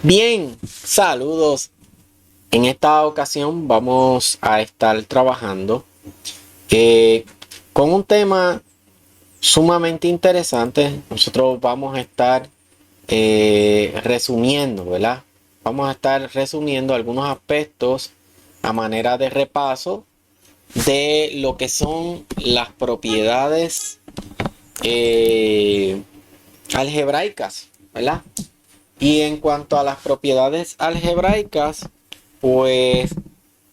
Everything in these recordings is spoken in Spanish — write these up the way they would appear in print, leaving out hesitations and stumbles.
Bien, saludos. En esta ocasión vamos a estar trabajando eh, con un tema sumamente interesante. Nosotros vamos a estar resumiendo, ¿verdad? Vamos a estar resumiendo algunos aspectos a manera de repaso de lo que son las propiedades algebraicas, ¿verdad? Y en cuanto a las propiedades algebraicas, pues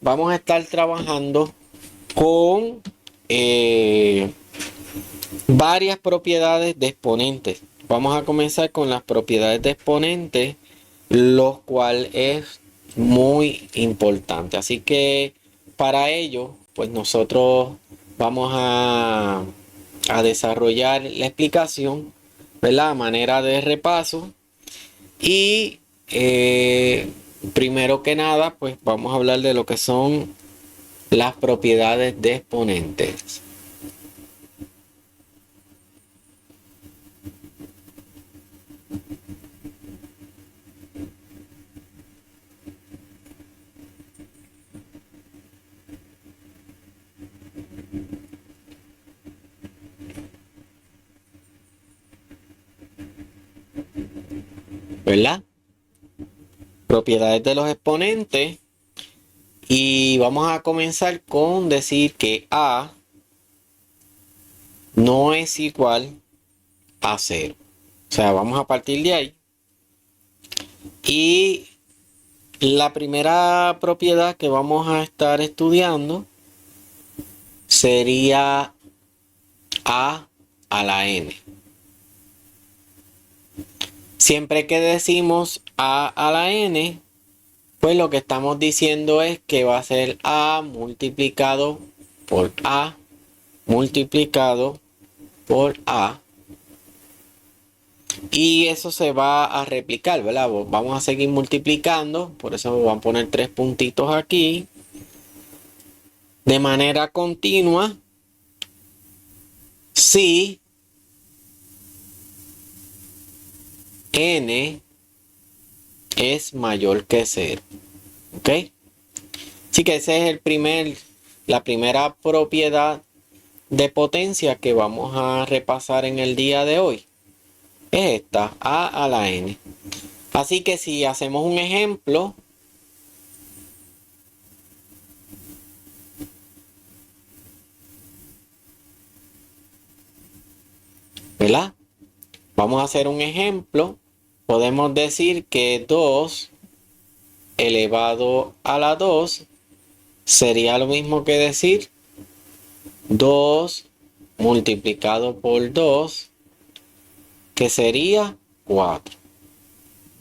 vamos a estar trabajando con varias propiedades de exponentes. Vamos a comenzar con las propiedades de exponentes, lo cual es muy importante. Así que para ello, pues nosotros vamos a desarrollar la explicación, ¿verdad? A manera de repaso. Y primero que nada, pues vamos a hablar de lo que son las propiedades de exponentes. ¿Verdad? Propiedades de los exponentes. Y vamos a comenzar con decir que A no es igual a cero. O sea, vamos a partir de ahí. Y la primera propiedad que vamos a estar estudiando sería a la n. Siempre que decimos a la n, pues lo que estamos diciendo es que va a ser a multiplicado por a multiplicado por a. Y eso se va a replicar, ¿verdad? Vamos a seguir multiplicando, por eso vamos a poner 3 puntitos aquí. De manera continua, si n es mayor que 0. ¿Ok? Así que ese es la primera propiedad de potencia que vamos a repasar en el día de hoy. Es esta, a la n. Así que si hacemos un ejemplo, ¿verdad? Vamos a hacer un ejemplo. Podemos decir que 2 elevado a la 2 sería lo mismo que decir 2 multiplicado por 2, que sería 4.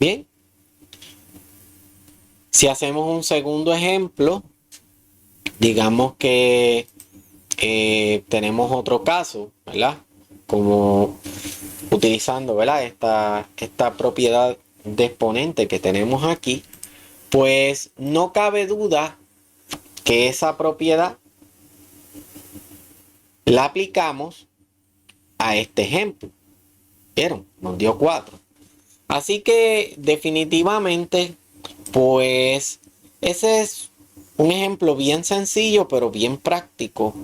Bien, si hacemos un segundo ejemplo, digamos que tenemos otro caso, ¿verdad? Como utilizando, ¿verdad? Esta propiedad de exponente que tenemos aquí, pues no cabe duda que esa propiedad la aplicamos a este ejemplo. ¿Vieron? Nos dio 4. Así que definitivamente, pues ese es un ejemplo bien sencillo, pero bien práctico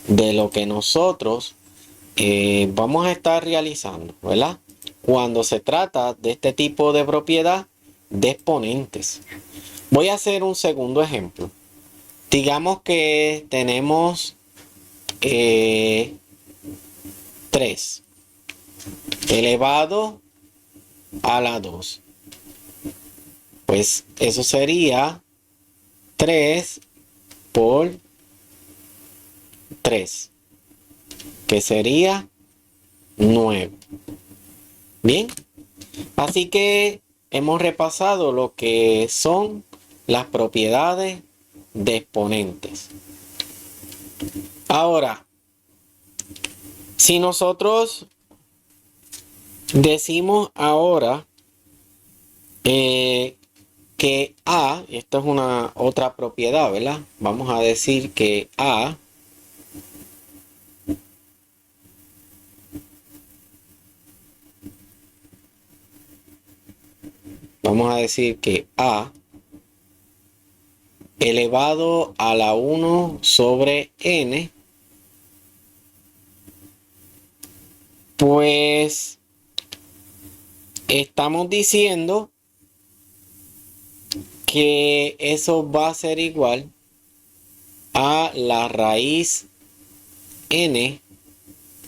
de lo que nosotros vamos a estar realizando, ¿verdad? Cuando se trata de este tipo de propiedad de exponentes. Voy a hacer un segundo ejemplo. Digamos que tenemos 3 elevado a la 2. Pues eso sería 3 por 3, que sería 9. Bien, así que hemos repasado lo que son las propiedades de exponentes. Ahora, si nosotros decimos ahora que A, y esto es una otra propiedad, ¿verdad? Vamos a decir que A vamos a decir que a elevado a la 1 sobre n, pues estamos diciendo que eso va a ser igual a la raíz n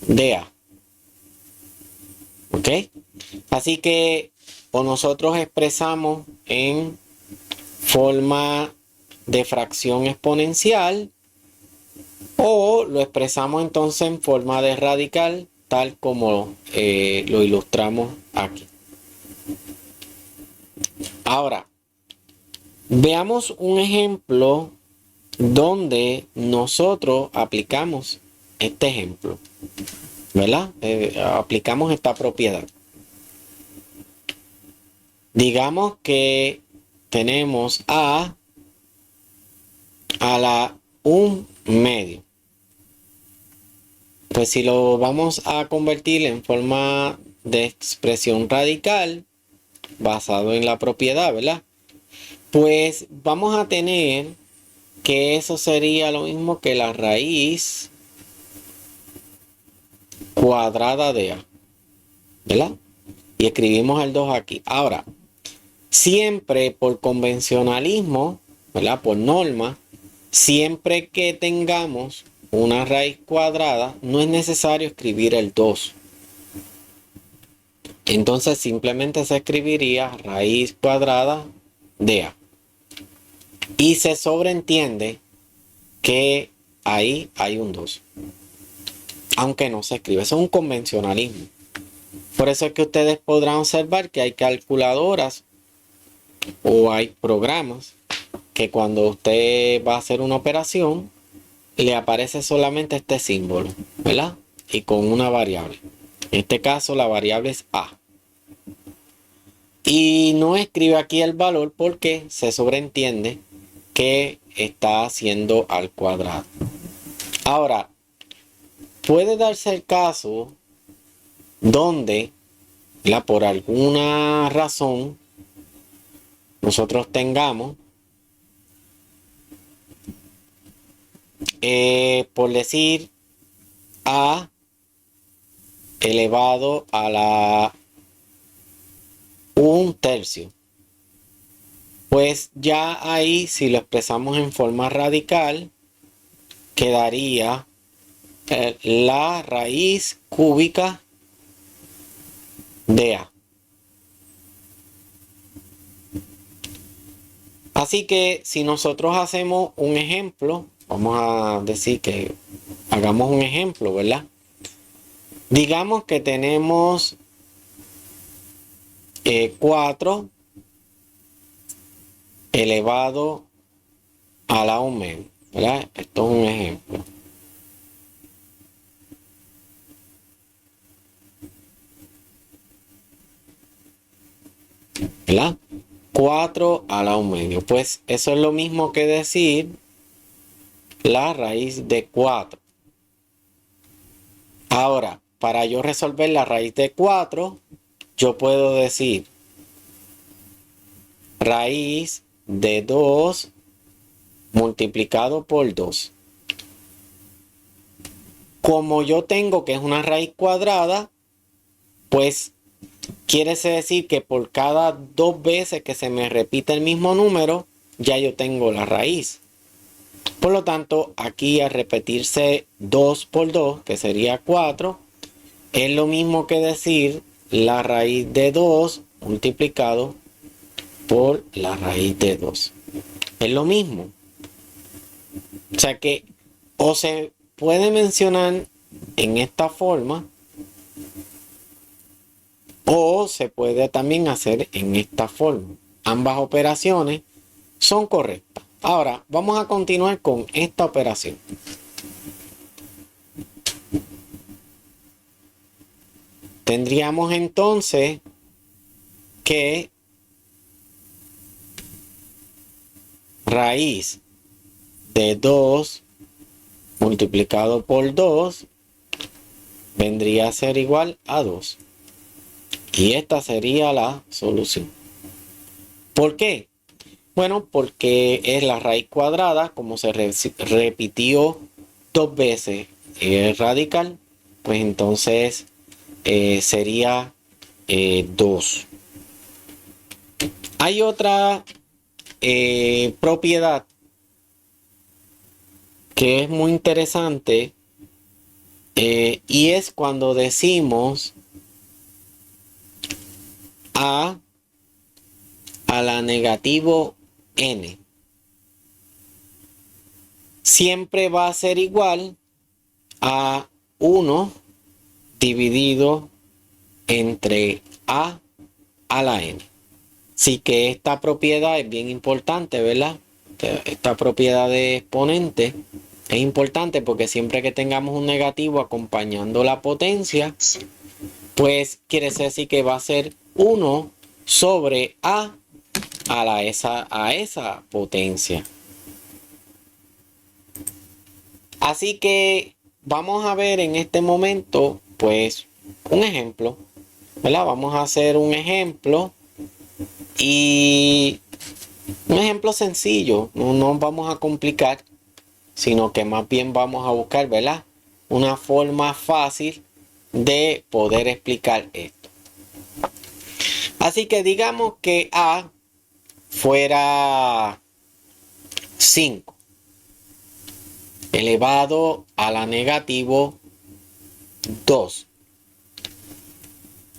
de a. ¿Ok? Así que o nosotros expresamos en forma de fracción exponencial o lo expresamos entonces en forma de radical, tal como lo ilustramos aquí. Ahora, veamos un ejemplo donde nosotros aplicamos este ejemplo, ¿verdad? Aplicamos esta propiedad. Digamos que tenemos a la 1 medio. Pues si lo vamos a convertir en forma de expresión radical, basado en la propiedad, ¿verdad? Pues vamos a tener que eso sería lo mismo que la raíz cuadrada de a, ¿verdad? Y escribimos el 2 aquí. Ahora, siempre por convencionalismo, ¿verdad? Por norma, siempre que tengamos una raíz cuadrada, no es necesario escribir el 2. Entonces simplemente se escribiría raíz cuadrada de a. Y se sobreentiende que ahí hay un 2. Aunque no se escribe. Eso es un convencionalismo. Por eso es que ustedes podrán observar que hay calculadoras o hay programas que cuando usted va a hacer una operación le aparece solamente este símbolo, ¿verdad? Y con una variable. En este caso la variable es a. Y no escribe aquí el valor porque se sobreentiende que está haciendo al cuadrado. Ahora, puede darse el caso donde, ¿verdad?, por alguna razón nosotros tengamos, por decir, a elevado a la 1/3. Pues ya ahí, si lo expresamos en forma radical, quedaría la raíz cúbica de a. Así que si nosotros hacemos un ejemplo, vamos a decir que hagamos un ejemplo, ¿verdad? Digamos que tenemos 4 elevado a la 1 medio, ¿verdad? Esto es un ejemplo. ¿Verdad? 4 a la 1 medio. Pues eso es lo mismo que decir la raíz de 4. Ahora, para yo resolver la raíz de 4, yo puedo decir raíz de 2 multiplicado por 2. Como yo tengo que es una raíz cuadrada, pues quiere decir que por cada 2 veces que se me repite el mismo número, ya yo tengo la raíz. Por lo tanto, aquí al repetirse 2 por 2, que sería 4, es lo mismo que decir la raíz de 2 multiplicado por la raíz de 2. Es lo mismo. O sea que o se puede mencionar en esta forma o se puede también hacer en esta forma. Ambas operaciones son correctas. Ahora vamos a continuar con esta operación. Tendríamos entonces que raíz de 2 multiplicado por 2 vendría a ser igual a 2. Y esta sería la solución. ¿Por qué? Bueno, porque es la raíz cuadrada, como se repitió dos veces el radical, pues entonces sería 2. Hay otra propiedad que es muy interesante y es cuando decimos a la negativo n. Siempre va a ser igual a 1 dividido entre a la n. Así que esta propiedad es bien importante, ¿verdad? Esta propiedad de exponente es importante porque siempre que tengamos un negativo acompañando la potencia, pues quiere decir que va a ser 1 sobre a esa potencia. Así que vamos a ver en este momento, pues, un ejemplo, ¿verdad? Vamos a hacer un ejemplo y un ejemplo sencillo, no nos vamos a complicar, sino que más bien vamos a buscar, ¿verdad? Una forma fácil de poder explicar esto. Así que digamos que A fuera 5 elevado a la negativo 2.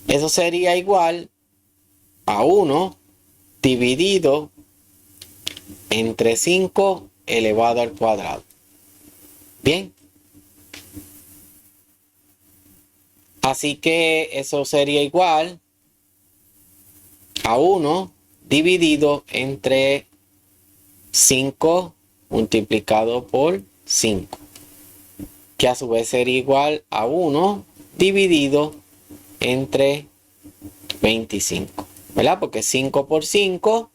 Eso sería igual a 1 dividido entre 5 elevado al cuadrado. Bien. Así que eso sería igual a 1 dividido entre 5 multiplicado por 5. Que a su vez sería igual a 1 dividido entre 25. ¿Verdad? Porque 5 por 5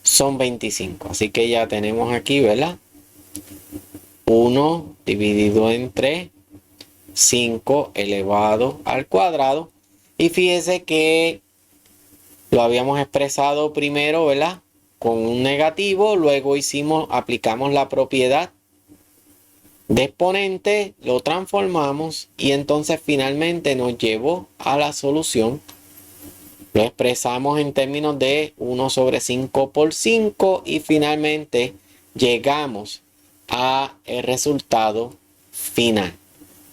son 25. Así que ya tenemos aquí, ¿verdad? 1 dividido entre 5 elevado al cuadrado. Y fíjese que lo habíamos expresado primero, ¿verdad? Con un negativo. Luego aplicamos la propiedad de exponente, lo transformamos y entonces finalmente nos llevó a la solución. Lo expresamos en términos de 1 sobre 5 por 5 y finalmente llegamos a el resultado final.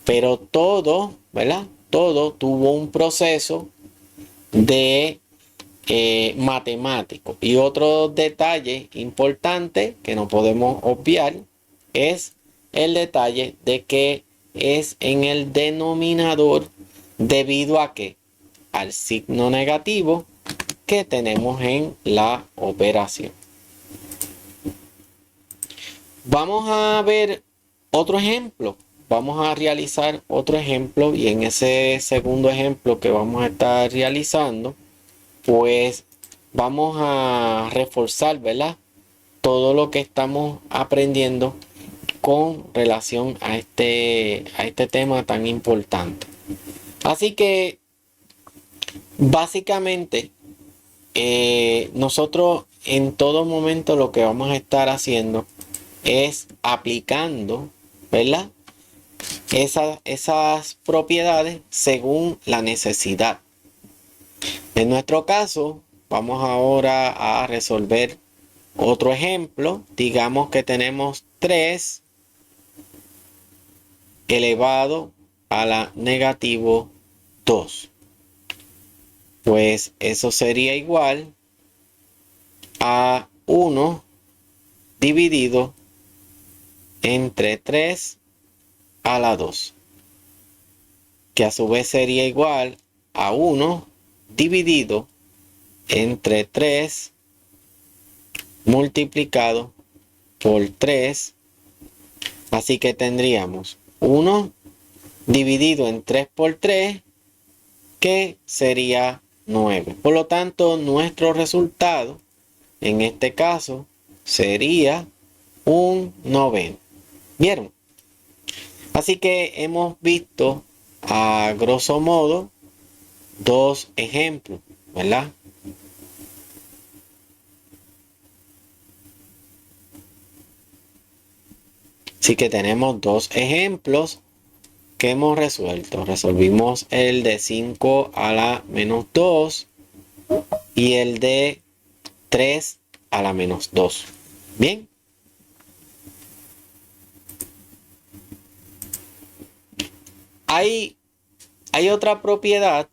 Pero todo, ¿verdad? Todo tuvo un proceso de matemático. Y otro detalle importante que no podemos obviar es el detalle de que es en el denominador debido a que al signo negativo que tenemos en la operación. Vamos a ver otro ejemplo. Vamos a realizar otro ejemplo y en ese segundo ejemplo que vamos a estar realizando, pues vamos a reforzar, ¿verdad? Todo lo que estamos aprendiendo con relación a este tema tan importante. Así que básicamente nosotros en todo momento lo que vamos a estar haciendo es aplicando, ¿verdad? Esas propiedades según la necesidad. En nuestro caso, vamos ahora a resolver otro ejemplo. Digamos que tenemos 3 elevado a la negativo 2. Pues eso sería igual a 1 dividido entre 3 a la 2. Que a su vez sería igual a 1 dividido entre 3 multiplicado por 3. Así que tendríamos 1 dividido en 3 por 3, que sería 9. Por lo tanto, nuestro resultado en este caso sería un noveno. ¿Vieron? Así que hemos visto a grosso modo 2 ejemplos, ¿verdad? Así que tenemos dos ejemplos que hemos resuelto. Resolvimos el de 5 a la menos 2 y el de 3 a la menos 2. Bien. Hay otra propiedad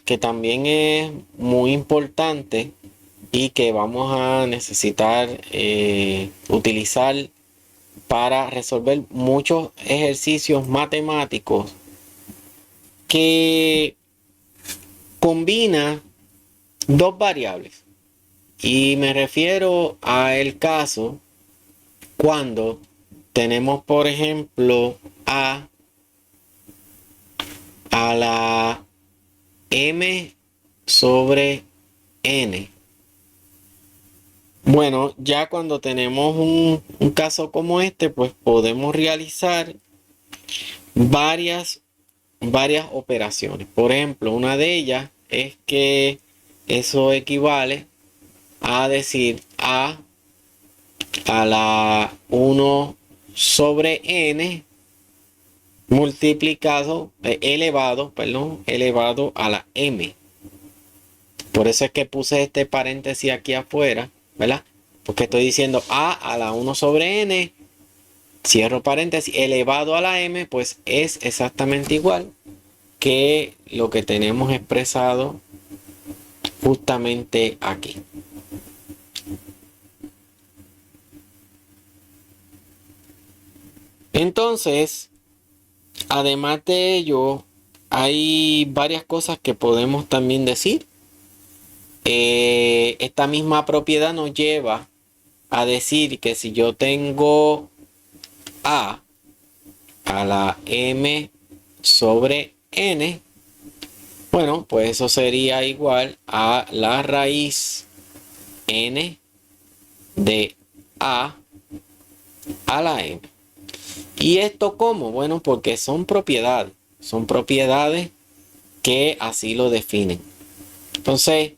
que también es muy importante y que vamos a necesitar utilizar para resolver muchos ejercicios matemáticos, que combina dos variables. Y me refiero a el caso cuando tenemos, por ejemplo, a la m sobre n. Bueno, ya cuando tenemos un caso como este, pues podemos realizar varias operaciones. Por ejemplo, una de ellas es que eso equivale a decir a la 1 sobre n multiplicado, elevado a la m. Por eso es que puse este paréntesis aquí afuera, ¿verdad? Porque estoy diciendo a la 1 sobre n, cierro paréntesis, elevado a la m, pues es exactamente igual que lo que tenemos expresado justamente aquí. Entonces, además de ello, hay varias cosas que podemos también decir. Esta misma propiedad nos lleva a decir que si yo tengo a la m sobre n, bueno, pues eso sería igual a la raíz n de a la m. ¿Y esto cómo? Bueno, porque son propiedades que así lo definen. Entonces,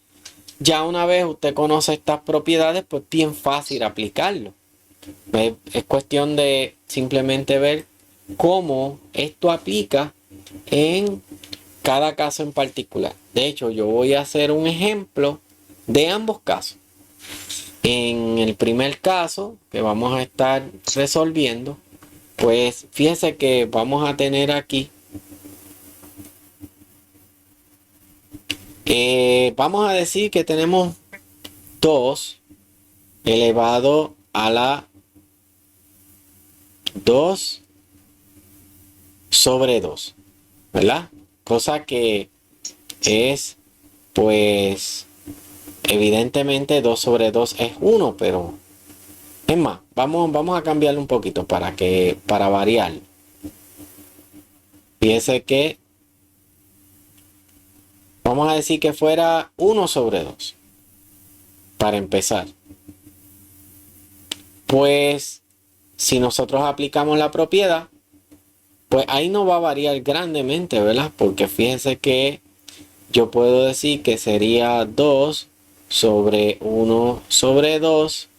ya una vez usted conoce estas propiedades, pues bien fácil aplicarlo. Es cuestión de simplemente ver cómo esto aplica en cada caso en particular. De hecho, yo voy a hacer un ejemplo de ambos casos. En el primer caso que vamos a estar resolviendo, pues fíjense que vamos a tener aquí, vamos a decir que tenemos 2 elevado a la 2 sobre 2, ¿verdad? Cosa que es, pues, evidentemente 2 sobre 2 es 1, pero es más, vamos a cambiarlo un poquito para variar. Fíjense que vamos a decir que fuera 1 sobre 2 para empezar. Pues si nosotros aplicamos la propiedad, pues ahí no va a variar grandemente, ¿verdad? Porque fíjense que yo puedo decir que sería 2 sobre 1 sobre 2,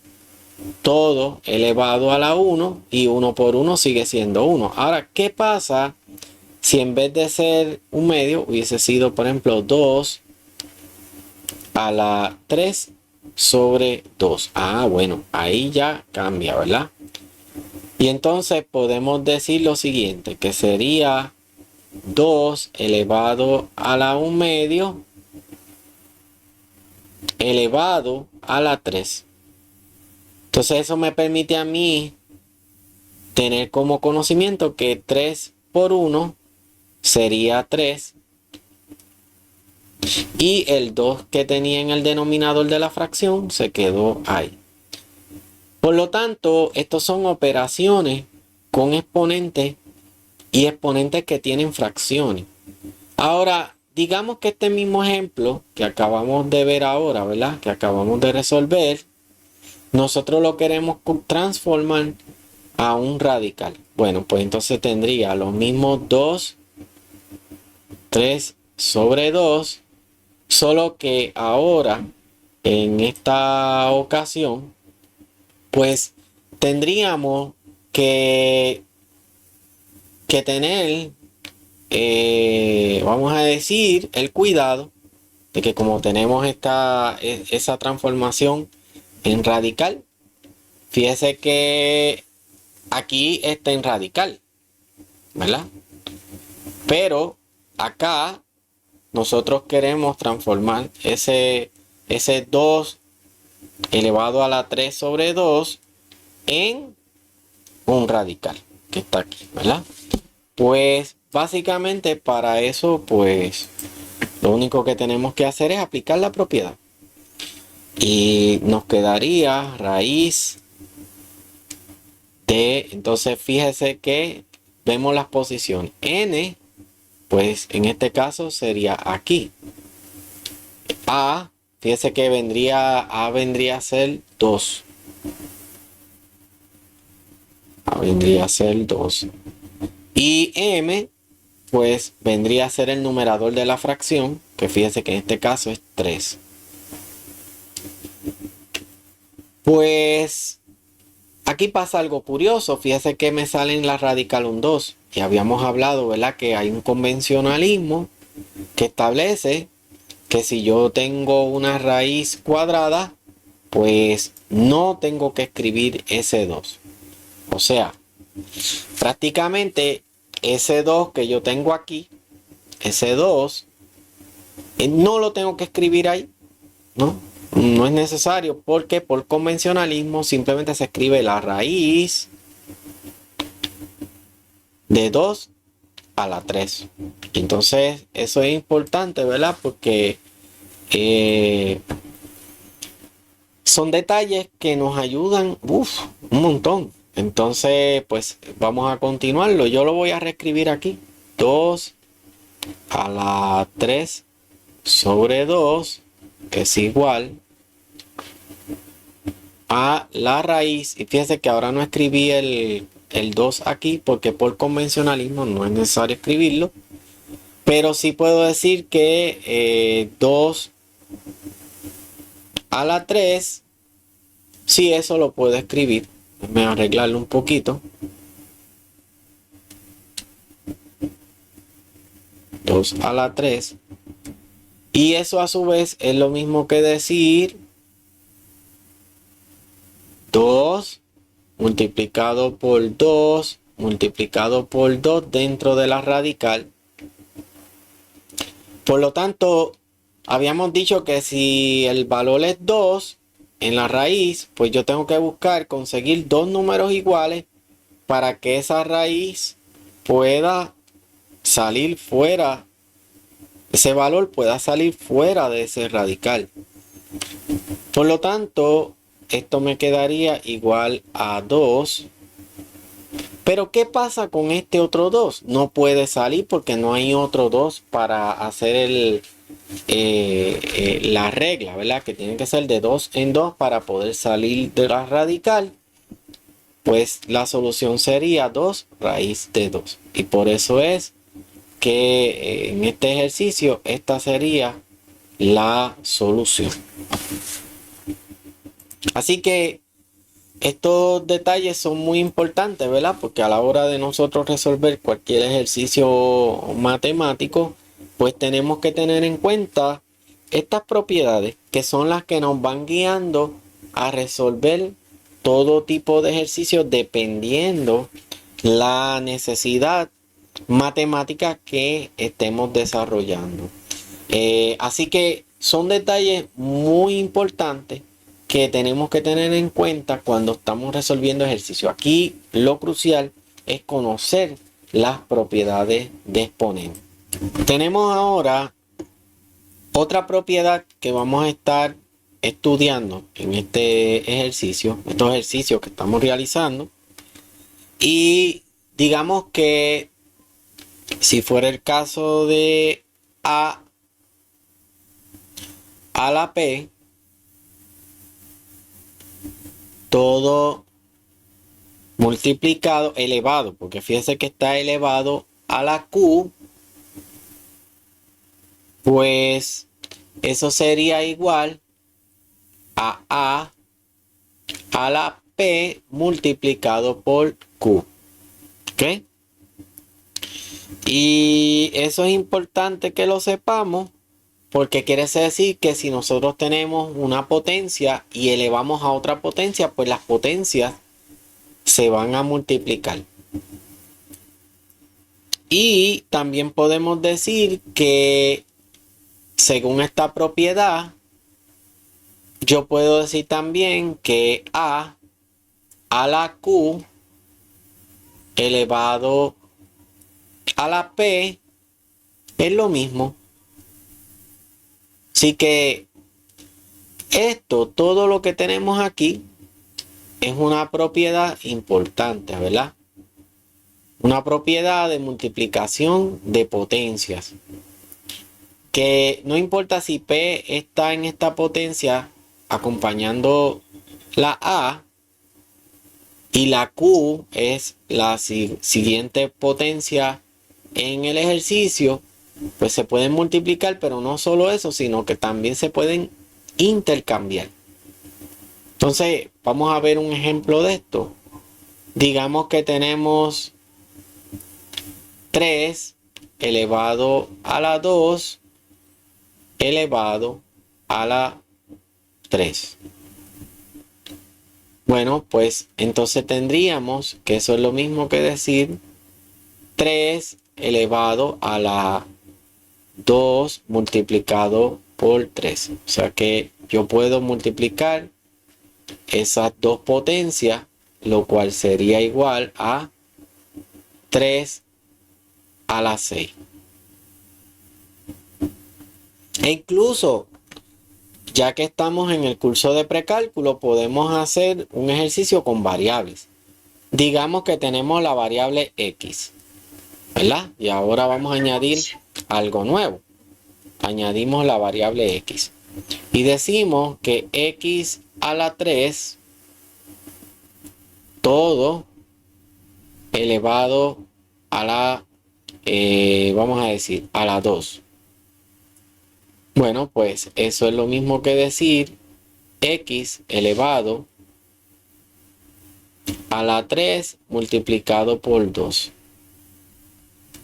todo elevado a la 1, y 1 por 1 sigue siendo 1. Ahora, ¿qué pasa si en vez de ser un medio hubiese sido, por ejemplo, 2 a la 3 sobre 2? Ah, bueno, ahí ya cambia, ¿verdad? Y entonces podemos decir lo siguiente, que sería 2 elevado a la 1 medio elevado a la 3. Entonces eso me permite a mí tener como conocimiento que 3 por 1 sería 3. Y el 2 que tenía en el denominador de la fracción se quedó ahí. Por lo tanto, estos son operaciones con exponentes y exponentes que tienen fracciones. Ahora, digamos que este mismo ejemplo que acabamos de ver ahora, ¿verdad? Que acabamos de resolver, nosotros lo queremos transformar a un radical. Bueno, pues entonces tendría los mismos 2, 3 sobre 2, solo que ahora, en esta ocasión, pues tendríamos que tener, vamos a decir, el cuidado de que como tenemos esa transformación en radical, fíjese que aquí está en radical, ¿verdad? Pero acá nosotros queremos transformar ese 2 elevado a la 3 sobre 2 en un radical que está aquí, ¿verdad? Pues básicamente para eso, pues lo único que tenemos que hacer es aplicar la propiedad. Y nos quedaría raíz de, entonces fíjese que vemos las posiciones. N, pues en este caso sería aquí. A, fíjese que A vendría a ser 2. A vendría a ser 2. Y M, pues vendría a ser el numerador de la fracción, que fíjese que en este caso es 3. Pues aquí pasa algo curioso, fíjese que me sale en la radical un 2. Y habíamos hablado, ¿verdad? Que hay un convencionalismo que establece que si yo tengo una raíz cuadrada, pues no tengo que escribir ese 2. O sea, prácticamente ese 2 que yo tengo aquí, ese 2, no lo tengo que escribir ahí, ¿no? No es necesario porque por convencionalismo simplemente se escribe la raíz de 2 a la 3. Entonces eso es importante, ¿verdad? Porque son detalles que nos ayudan un montón. Entonces pues vamos a continuarlo. Yo lo voy a reescribir aquí. 2 a la 3 sobre 2 es igual a la raíz. Y fíjense que ahora no escribí el 2 aquí porque por convencionalismo no es necesario escribirlo. Pero sí puedo decir que 2 a la 3, sí, eso lo puedo escribir. Déjame arreglarlo un poquito. 2 a la 3. Y eso a su vez es lo mismo que decir 2 multiplicado por 2 multiplicado por 2 dentro de la radical. Por lo tanto, habíamos dicho que si el valor es 2 en la raíz, pues yo tengo que buscar conseguir dos números iguales para que esa raíz pueda salir fuera, ese valor pueda salir fuera de ese radical. Por lo tanto, esto me quedaría igual a 2. Pero ¿qué pasa con este otro 2? No puede salir porque no hay otro 2 para hacer la regla, ¿verdad? Que tiene que ser de 2 en 2 para poder salir de la radical. Pues la solución sería 2 raíz de 2. Y por eso es que en este ejercicio esta sería la solución. Así que estos detalles son muy importantes, ¿verdad? Porque a la hora de nosotros resolver cualquier ejercicio matemático, pues tenemos que tener en cuenta estas propiedades que son las que nos van guiando a resolver todo tipo de ejercicios dependiendo la necesidad matemática que estemos desarrollando. Así que son detalles muy importantes que tenemos que tener en cuenta cuando estamos resolviendo ejercicios. Aquí lo crucial es conocer las propiedades de exponente. Tenemos ahora otra propiedad que vamos a estar estudiando en este ejercicio, estos ejercicios que estamos realizando. Y digamos que si fuera el caso de A a la P, todo multiplicado, elevado, porque fíjense que está elevado a la Q, pues eso sería igual a la P multiplicado por Q. ¿Ok? Y eso es importante que lo sepamos porque quiere decir que si nosotros tenemos una potencia y elevamos a otra potencia, pues las potencias se van a multiplicar. Y también podemos decir que según esta propiedad, yo puedo decir también que a la Q elevado a la P es lo mismo. Así que todo lo que tenemos aquí es una propiedad importante, ¿verdad? Una propiedad de multiplicación de potencias. Que no importa si P está en esta potencia acompañando la A y la Q es la siguiente potencia en el ejercicio, pues se pueden multiplicar, pero no solo eso, sino que también se pueden intercambiar. Entonces, vamos a ver un ejemplo de esto. Digamos que tenemos 3 elevado a la 2 elevado a la 3. Bueno, pues entonces tendríamos que eso es lo mismo que decir 3 elevado a la 2 multiplicado por 3. O sea que yo puedo multiplicar esas dos potencias, lo cual sería igual a 3 a la 6. E incluso, ya que estamos en el curso de precálculo, podemos hacer un ejercicio con variables. Digamos que tenemos la variable X, ¿verdad? Y ahora vamos a añadir algo nuevo. Añadimos la variable X. Y decimos que X a la 3, todo elevado a la, vamos a decir, a la 2. Bueno, pues eso es lo mismo que decir X elevado a la 3 multiplicado por 2,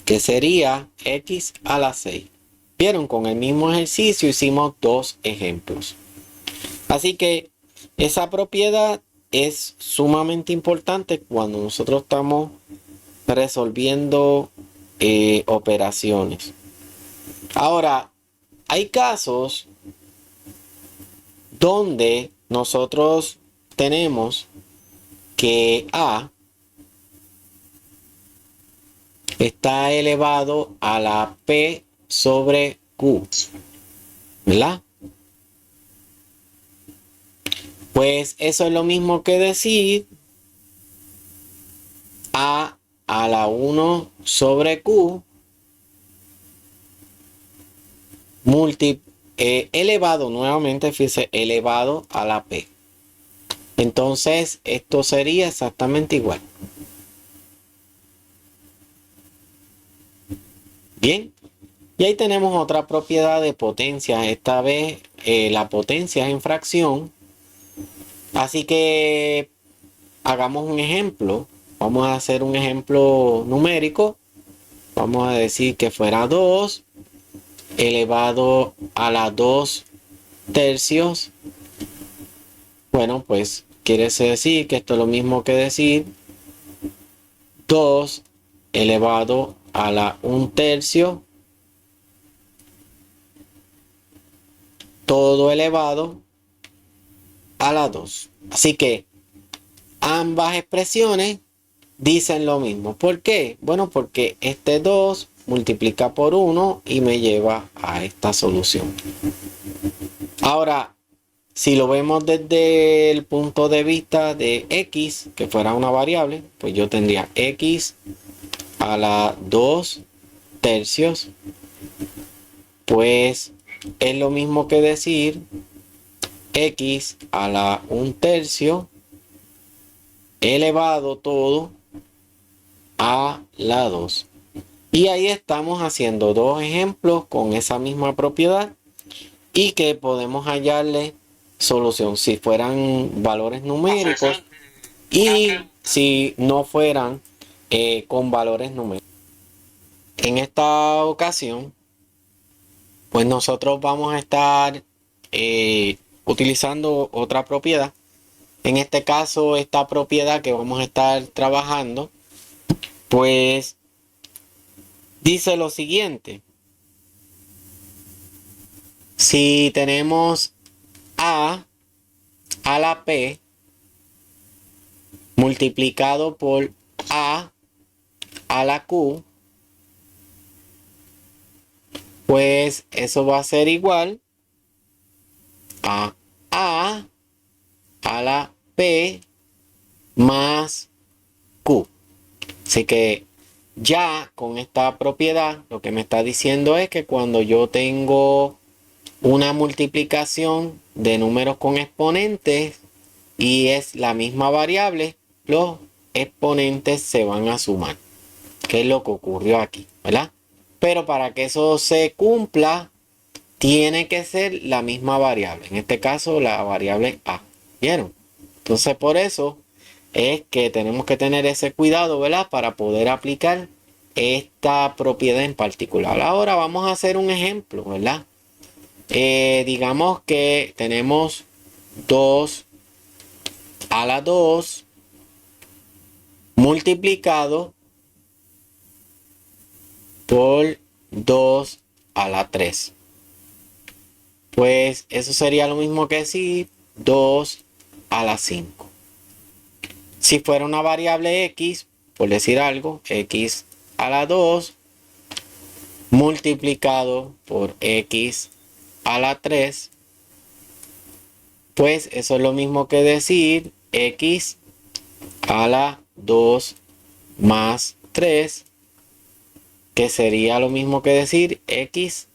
que sería X a la 6. Vieron, con el mismo ejercicio hicimos dos ejemplos. Así que esa propiedad es sumamente importante cuando nosotros estamos resolviendo operaciones. Ahora, hay casos donde nosotros tenemos que A está elevado a la P sobre Q, ¿verdad? Pues eso es lo mismo que decir A la 1 sobre Q elevado, nuevamente fíjese, elevado a la P. Entonces esto sería exactamente igual. Bien, y ahí tenemos otra propiedad de potencia. Esta vez la potencia es en fracción. Así que hagamos un ejemplo. Vamos a hacer un ejemplo numérico. Vamos a decir que fuera 2 elevado a la 2 tercios. Bueno, pues quiere decir que esto es lo mismo que decir 2 elevado a la 1 tercio, todo elevado a la 2. Así que ambas expresiones dicen lo mismo. ¿Por qué? Bueno, porque este 2 multiplica por 1 y me lleva a esta solución. Ahora, si lo vemos desde el punto de vista de X, que fuera una variable, pues yo tendría X a la 2 tercios, pues es lo mismo que decir X a la 1 tercio elevado todo a la 2. Y ahí estamos haciendo dos ejemplos con esa misma propiedad y que podemos hallarle solución. Si fueran valores numéricos, y si no fueran con valores numéricos. En esta ocasión, pues nosotros vamos a estar utilizando otra propiedad. En este caso, esta propiedad que vamos a estar trabajando, pues dice lo siguiente. Si tenemos a la p multiplicado por a la q, pues eso va a ser igual a la p más q. Así que ya con esta propiedad lo que me está diciendo es que cuando yo tengo una multiplicación de números con exponentes y es la misma variable, los exponentes se van a sumar, que es lo que ocurrió aquí, ¿verdad? Pero para que eso se cumpla, tiene que ser la misma variable. En este caso, la variable a. ¿Vieron? Entonces, por eso es que tenemos que tener ese cuidado, ¿verdad? Para poder aplicar esta propiedad en particular. Ahora vamos a hacer un ejemplo, ¿verdad? Digamos que tenemos 2 a la 2 multiplicado por 2 a la 3. Pues eso sería lo mismo que decir 2 a la 5. Si fuera una variable x, por decir algo, x a la 2 multiplicado por x a la 3, pues eso es lo mismo que decir x a la 2 más 3, que sería lo mismo que decir x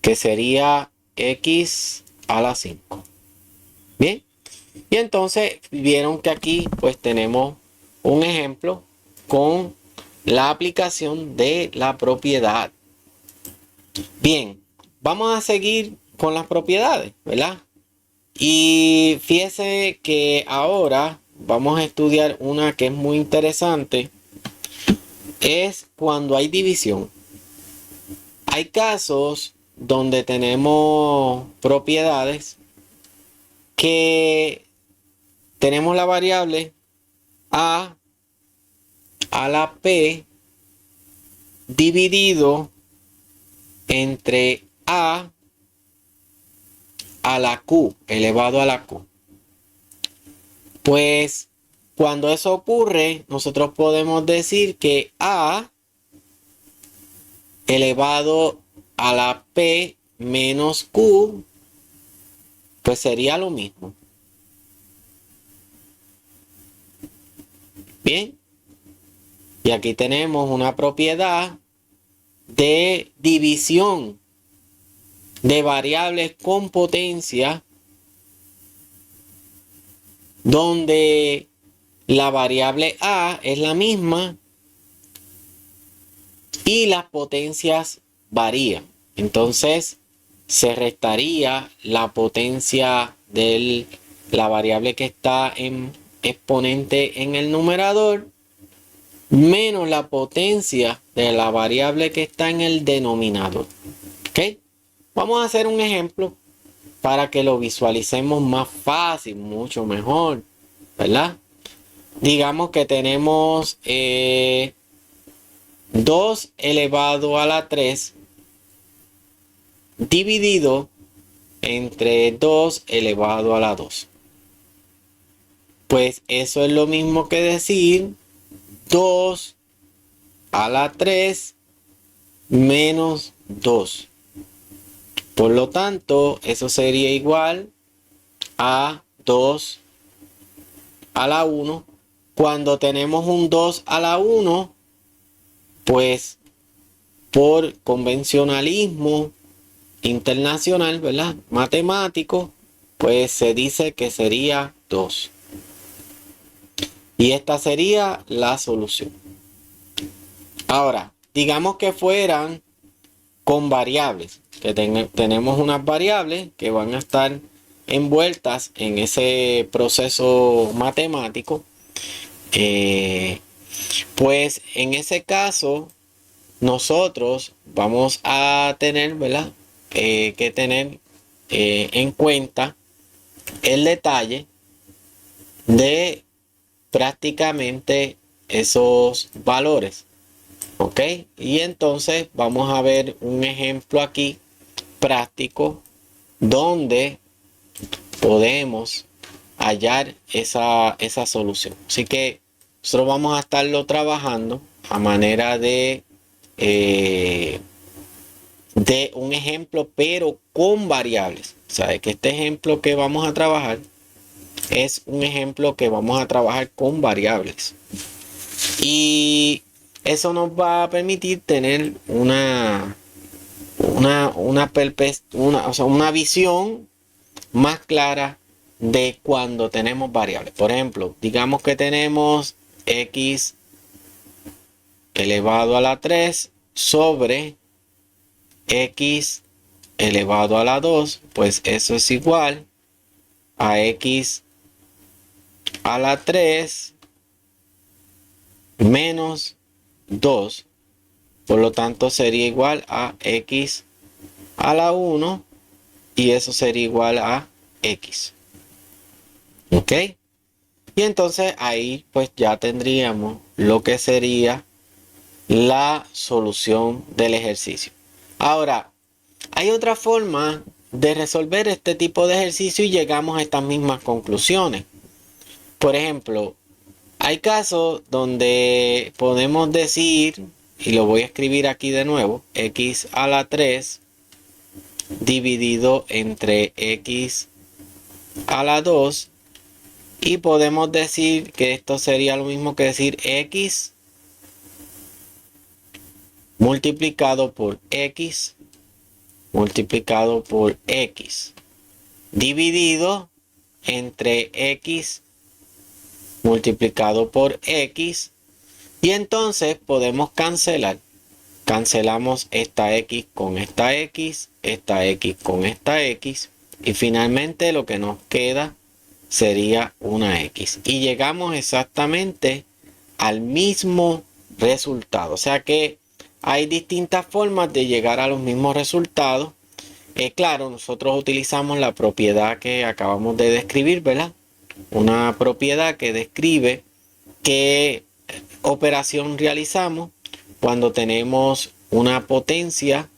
que sería x a la 5. Bien, y entonces vieron que aquí pues tenemos un ejemplo con la aplicación de la propiedad. Bien, vamos a seguir con las propiedades, ¿verdad? Y fíjese que ahora vamos a estudiar una que es muy interesante. Es cuando hay división. Hay casos donde tenemos propiedades que tenemos la variable a la p dividido entre a la q elevado a la q. Pues cuando eso ocurre, nosotros podemos decir que a elevado a la p menos q, pues sería lo mismo. Bien, y aquí tenemos una propiedad de división de variables con potencia, donde la variable a es la misma y las potencias varían. Entonces se restaría la potencia de la variable que está en exponente en el numerador menos la potencia de la variable que está en el denominador. ¿Ok? Vamos a hacer un ejemplo para que lo visualicemos más fácil, mucho mejor, ¿verdad? Digamos que tenemos 2 elevado a la 3 dividido entre 2 elevado a la 2. Pues eso es lo mismo que decir 2 a la 3 menos 2. Por lo tanto, eso sería igual a 2 a la 1. Cuando tenemos un 2 a la 1, pues por convencionalismo internacional, ¿verdad? Matemático, pues se dice que sería 2. Y esta sería la solución. Ahora, digamos que fueran con variables, que tenemos unas variables que van a estar envueltas en ese proceso matemático. Pues en ese caso nosotros vamos a tener, ¿verdad? Que tener en cuenta el detalle de prácticamente esos valores. ¿Ok? Y entonces vamos a ver un ejemplo aquí práctico donde podemos hallar esa solución. Así que nosotros vamos a estarlo trabajando a manera de un ejemplo, pero con variables. O sea, que este ejemplo que vamos a trabajar es un ejemplo que vamos a trabajar con variables. Y eso nos va a permitir tener una visión más clara de cuando tenemos variables. Por ejemplo, digamos que tenemos x elevado a la 3 sobre x elevado a la 2, pues eso es igual a x a la 3 menos 2. Por lo tanto, sería igual a x a la 1 y eso sería igual a x. ¿Ok? Y entonces ahí pues ya tendríamos lo que sería la solución del ejercicio. Ahora, hay otra forma de resolver este tipo de ejercicio y llegamos a estas mismas conclusiones. Por ejemplo, hay casos donde podemos decir, y lo voy a escribir aquí de nuevo, x a la 3 dividido entre x a la 2, y podemos decir que esto sería lo mismo que decir x multiplicado por x multiplicado por x dividido entre x multiplicado por x, y entonces podemos cancelamos esta x con esta x con esta x, y finalmente lo que nos queda sería una x, y llegamos exactamente al mismo resultado. O sea que hay distintas formas de llegar a los mismos resultados. Claro, nosotros utilizamos la propiedad que acabamos de describir, ¿verdad? Una propiedad que describe qué operación realizamos cuando tenemos una potencia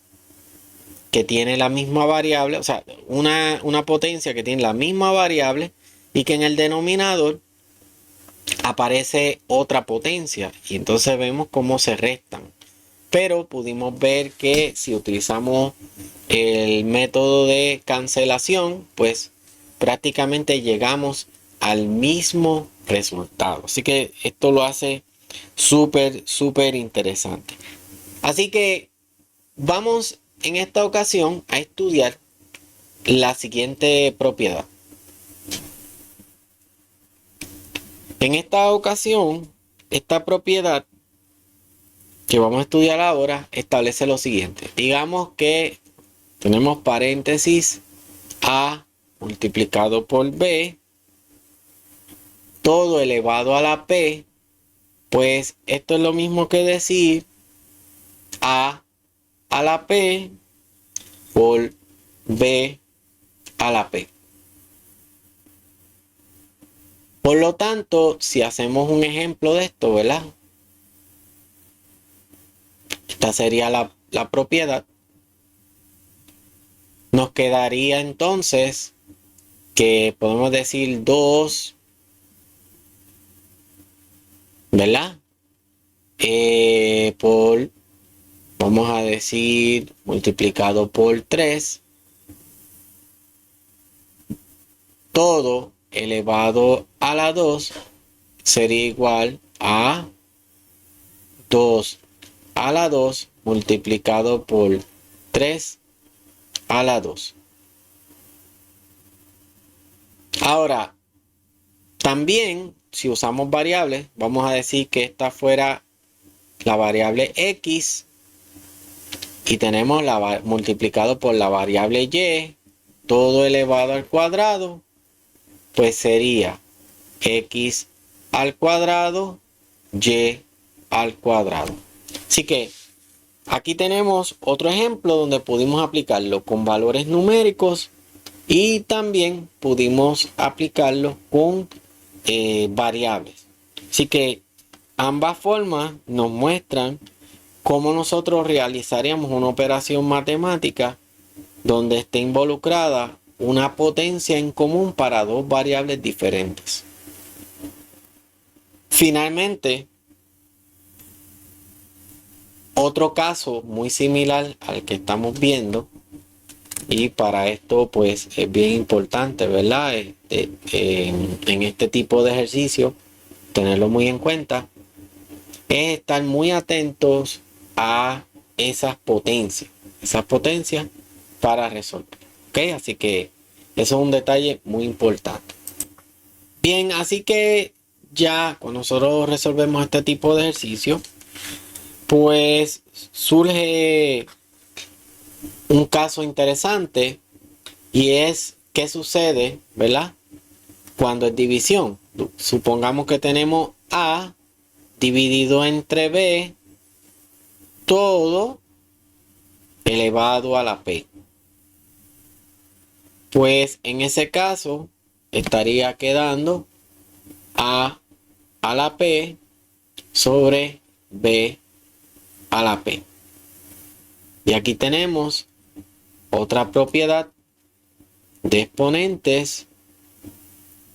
que tiene la misma variable, o sea, una potencia que tiene la misma variable y que en el denominador aparece otra potencia, y entonces vemos cómo se restan. Pero pudimos ver que si utilizamos el método de cancelación, pues prácticamente llegamos al mismo resultado. Así que esto lo hace súper interesante. Así que vamos en esta ocasión a estudiar la siguiente propiedad. En esta ocasión, esta propiedad que vamos a estudiar ahora establece lo siguiente. Digamos que tenemos paréntesis a multiplicado por b, todo elevado a la p. Pues esto es lo mismo que decir a la p por b a la p. Por lo tanto, si hacemos un ejemplo de esto, ¿verdad? Esta sería la propiedad. Nos quedaría entonces que podemos decir 2, ¿verdad? Vamos a decir, multiplicado por 3, todo elevado a la 2 sería igual a 2 a la 2 multiplicado por 3 a la 2. Ahora, también, si usamos variables, vamos a decir que esta fuera la variable x y tenemos multiplicado por la variable y, todo elevado al cuadrado, pues sería x al cuadrado, y al cuadrado. Así que aquí tenemos otro ejemplo donde pudimos aplicarlo con valores numéricos y también pudimos aplicarlo con variables. Así que ambas formas nos muestran cómo nosotros realizaríamos una operación matemática donde esté involucrada una potencia en común para dos variables diferentes. Finalmente, otro caso muy similar al que estamos viendo, y para esto pues es bien importante, ¿verdad? En este tipo de ejercicio, tenerlo muy en cuenta, es estar muy atentos a esas potencias para resolver. ¿Ok? Así que eso es un detalle muy importante. Bien, así que ya cuando nosotros resolvemos este tipo de ejercicio, pues surge un caso interesante y es qué sucede, ¿verdad? Cuando es división. Supongamos que tenemos A dividido entre B, todo elevado a la P. Pues en ese caso estaría quedando A a la P sobre B a la P. Y aquí tenemos otra propiedad de exponentes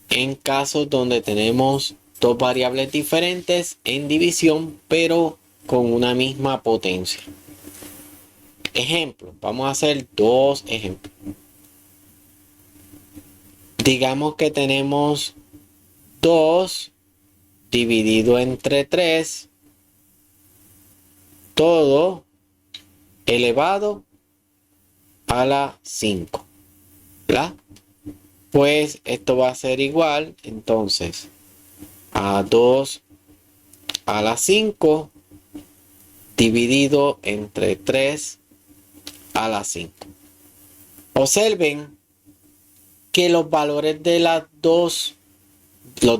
en casos donde tenemos dos variables diferentes en división, pero con una misma potencia. Ejemplo, vamos a hacer dos ejemplos. Digamos que tenemos 2 dividido entre 3, todo elevado a la 5, ¿verdad? Pues esto va a ser igual, entonces, a 2 a la 5 dividido entre 3 a la 5. Observen que los valores de los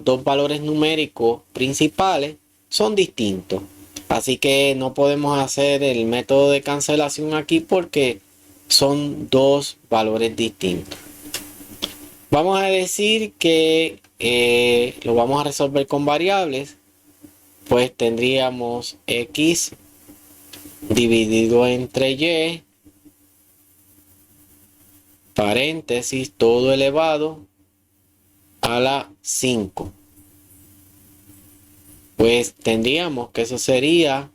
dos valores numéricos principales son distintos. Así que no podemos hacer el método de cancelación aquí porque son dos valores distintos. Vamos a decir que lo vamos a resolver con variables. Pues tendríamos x dividido entre y, paréntesis, todo elevado a la 5. Pues tendríamos que eso sería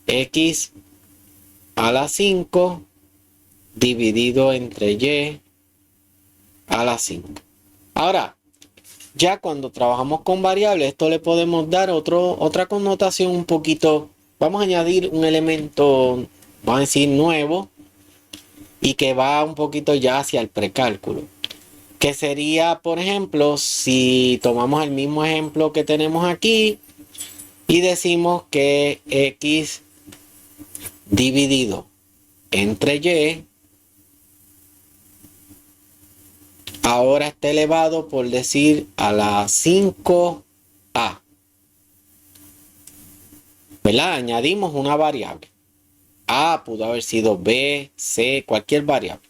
x a la 5 dividido entre y a la 5. Ahora, ya cuando trabajamos con variables, esto le podemos dar otra connotación un poquito. Vamos a añadir un elemento, vamos a decir, nuevo y que va un poquito ya hacia el precálculo. Que sería, por ejemplo, si tomamos el mismo ejemplo que tenemos aquí y decimos que x dividido entre y ahora está elevado, por decir, a la 5a. ¿Verdad? Añadimos una variable. A pudo haber sido B, C, cualquier variable.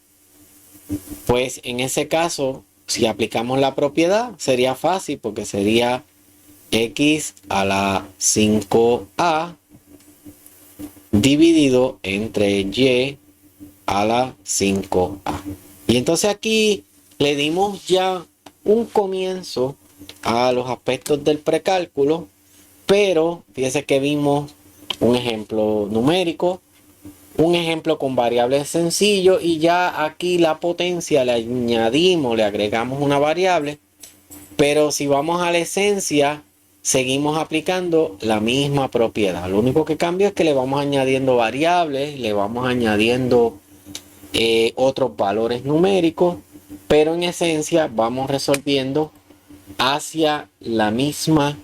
Pues en ese caso, si aplicamos la propiedad, sería fácil porque sería x a la 5a dividido entre y a la 5a. Y entonces aquí le dimos ya un comienzo a los aspectos del precálculo, pero fíjese que vimos un ejemplo numérico, un ejemplo con variables sencillo y ya aquí la potencia le añadimos, le agregamos una variable, pero si vamos a la esencia seguimos aplicando la misma propiedad. Lo único que cambia es que le vamos añadiendo variables, le vamos añadiendo otros valores numéricos, pero en esencia vamos resolviendo hacia la misma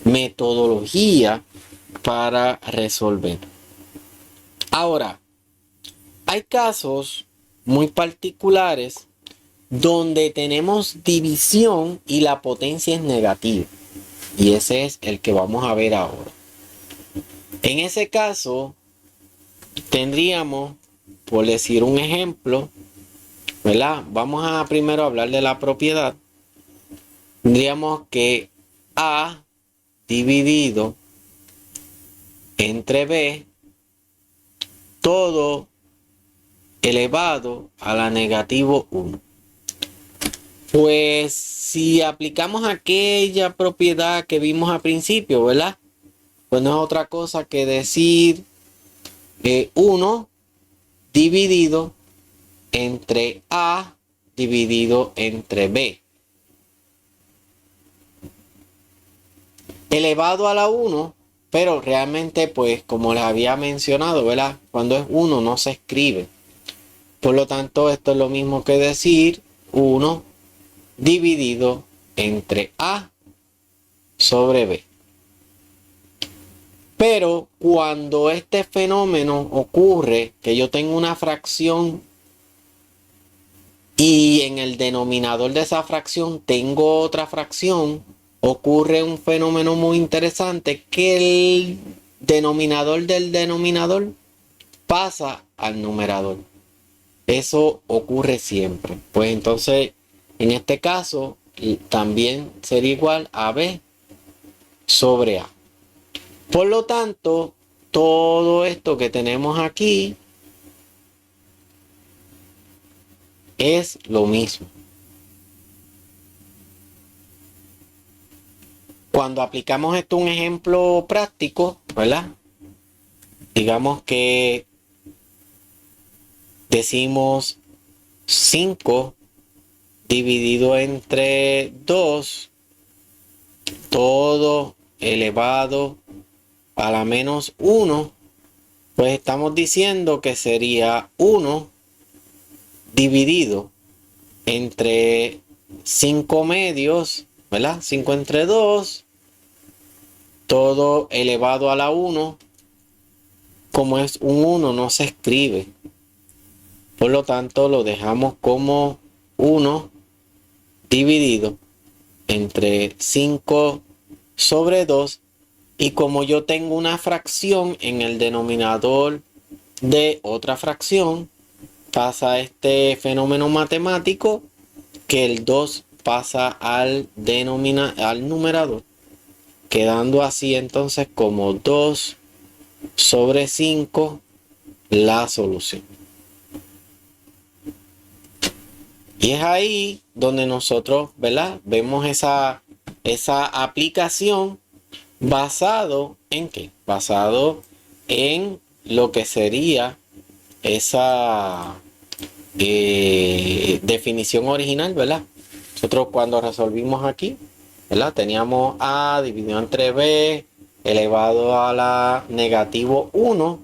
metodología para resolver. Ahora, hay casos muy particulares donde tenemos división y la potencia es negativa. Y ese es el que vamos a ver ahora. En ese caso, tendríamos, por decir un ejemplo, ¿verdad? Vamos a primero hablar de la propiedad. Tendríamos que A dividido entre B, todo elevado a la negativo 1. Pues si aplicamos aquella propiedad que vimos al principio, ¿verdad? Pues no es otra cosa que decir 1 dividido entre A dividido entre B. Elevado a la 1, pero realmente pues como les había mencionado, ¿verdad? Cuando es 1 no se escribe. Por lo tanto, esto es lo mismo que decir 1 dividido entre A sobre B. Pero cuando este fenómeno ocurre, que yo tengo una fracción y en el denominador de esa fracción tengo otra fracción, ocurre un fenómeno muy interesante que el denominador del denominador pasa al numerador. Eso ocurre siempre. Pues entonces, en este caso, también sería igual a B sobre A. Por lo tanto, todo esto que tenemos aquí es lo mismo. Cuando aplicamos esto a un ejemplo práctico, ¿verdad? Digamos que decimos 5 dividido entre 2, todo elevado a la menos 1, pues estamos diciendo que sería 1 dividido entre 5 medios, ¿verdad? 5 entre 2, todo elevado a la 1. Como es un 1 no se escribe, por lo tanto lo dejamos como 1 dividido entre 5 sobre 2. Y como yo tengo una fracción en el denominador de otra fracción, pasa este fenómeno matemático que el 2 pasa al numerador, quedando así entonces como 2 sobre 5 la solución. Y es ahí donde nosotros, ¿verdad? Vemos esa aplicación basado en ¿qué? Basado en lo que sería esa definición original, ¿verdad? Nosotros cuando resolvimos aquí, ¿verdad? Teníamos A dividido entre B elevado a la negativo 1.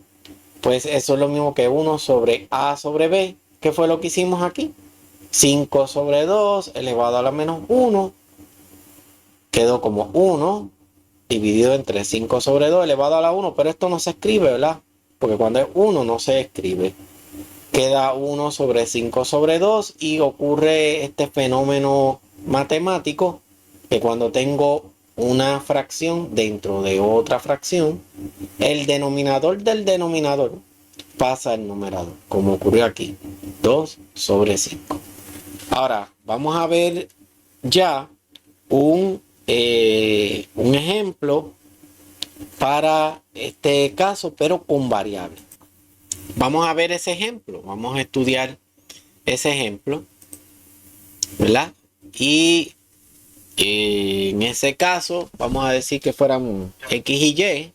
Pues eso es lo mismo que 1 sobre A sobre B. ¿Qué fue lo que hicimos aquí? 5 sobre 2 elevado a la menos 1. Quedó como 1 dividido entre 5 sobre 2 elevado a la 1. Pero esto no se escribe, ¿verdad? Porque cuando es 1 no se escribe. Queda 1 sobre 5 sobre 2 y ocurre este fenómeno matemático que cuando tengo una fracción dentro de otra fracción, el denominador del denominador pasa al numerador, como ocurrió aquí, 2 sobre 5. Ahora, vamos a ver ya un ejemplo para este caso, pero con variables. Vamos a ver ese ejemplo, vamos a estudiar ese ejemplo, ¿verdad? Y en ese caso, vamos a decir que fueran X y Y,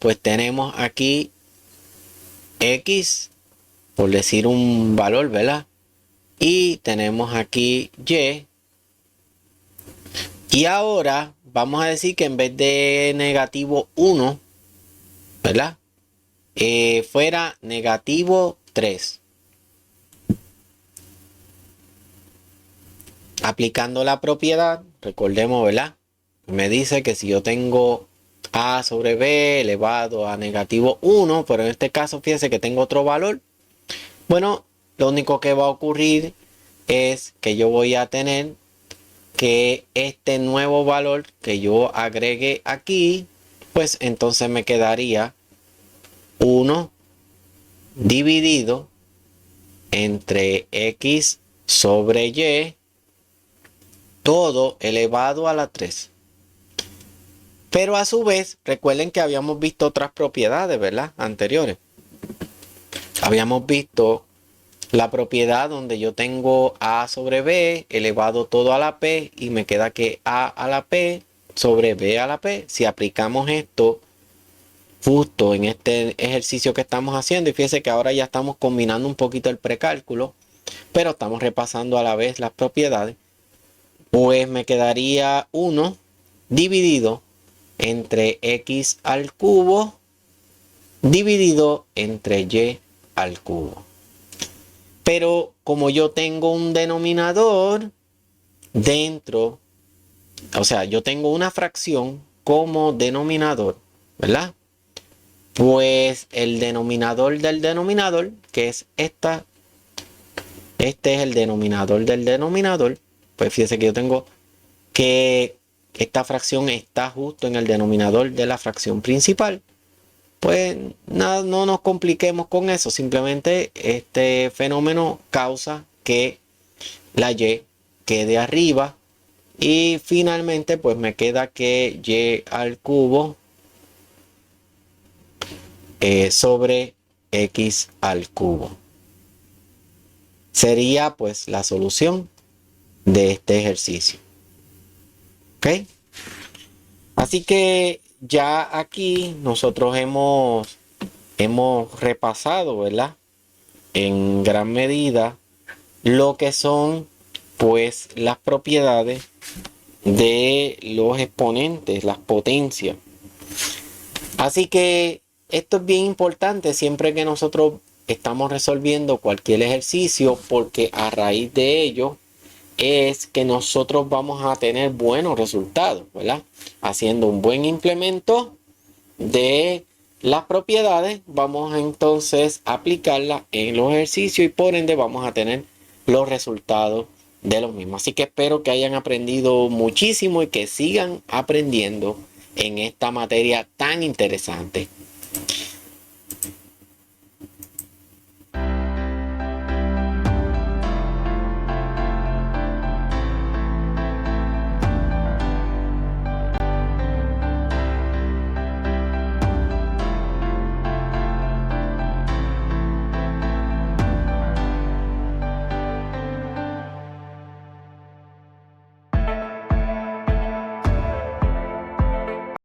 pues tenemos aquí X, por decir un valor, ¿verdad? Y tenemos aquí Y. Y ahora vamos a decir que en vez de negativo 1, ¿verdad? Fuera negativo 3. Aplicando la propiedad, recordemos, ¿verdad? Me dice que si yo tengo a sobre b elevado a negativo 1, pero en este caso fíjense que tengo otro valor. Bueno, lo único que va a ocurrir es que yo voy a tener que este nuevo valor que yo agregue aquí, pues entonces me quedaría 1 dividido entre x sobre y todo elevado a la 3. Pero a su vez, recuerden que habíamos visto otras propiedades, ¿verdad? Anteriores. Habíamos visto la propiedad donde yo tengo a sobre b elevado todo a la p y me queda que a la p sobre b a la p. Si aplicamos esto justo en este ejercicio que estamos haciendo, y fíjense que ahora ya estamos combinando un poquito el precálculo, pero estamos repasando a la vez las propiedades, pues me quedaría 1 dividido entre x al cubo dividido entre y al cubo. Pero como yo tengo un denominador dentro, o sea, yo tengo una fracción como denominador, ¿verdad? Pues el denominador del denominador, que es esta, este es el denominador del denominador, pues fíjense que yo tengo que esta fracción está justo en el denominador de la fracción principal. Pues nada, no nos compliquemos con eso, simplemente este fenómeno causa que la y quede arriba y finalmente pues me queda que y al cubo sobre x al cubo. Sería pues la solución de este ejercicio. ¿Ok? Así que ya aquí nosotros hemos repasado, ¿verdad? En gran medida lo que son pues las propiedades de los exponentes, las potencias. Así que esto es bien importante siempre que nosotros estamos resolviendo cualquier ejercicio, porque a raíz de ello es que nosotros vamos a tener buenos resultados, ¿verdad? Haciendo un buen implemento de las propiedades, vamos a entonces aplicarlas en los ejercicios y por ende vamos a tener los resultados de los mismos. Así que espero que hayan aprendido muchísimo y que sigan aprendiendo en esta materia tan interesante.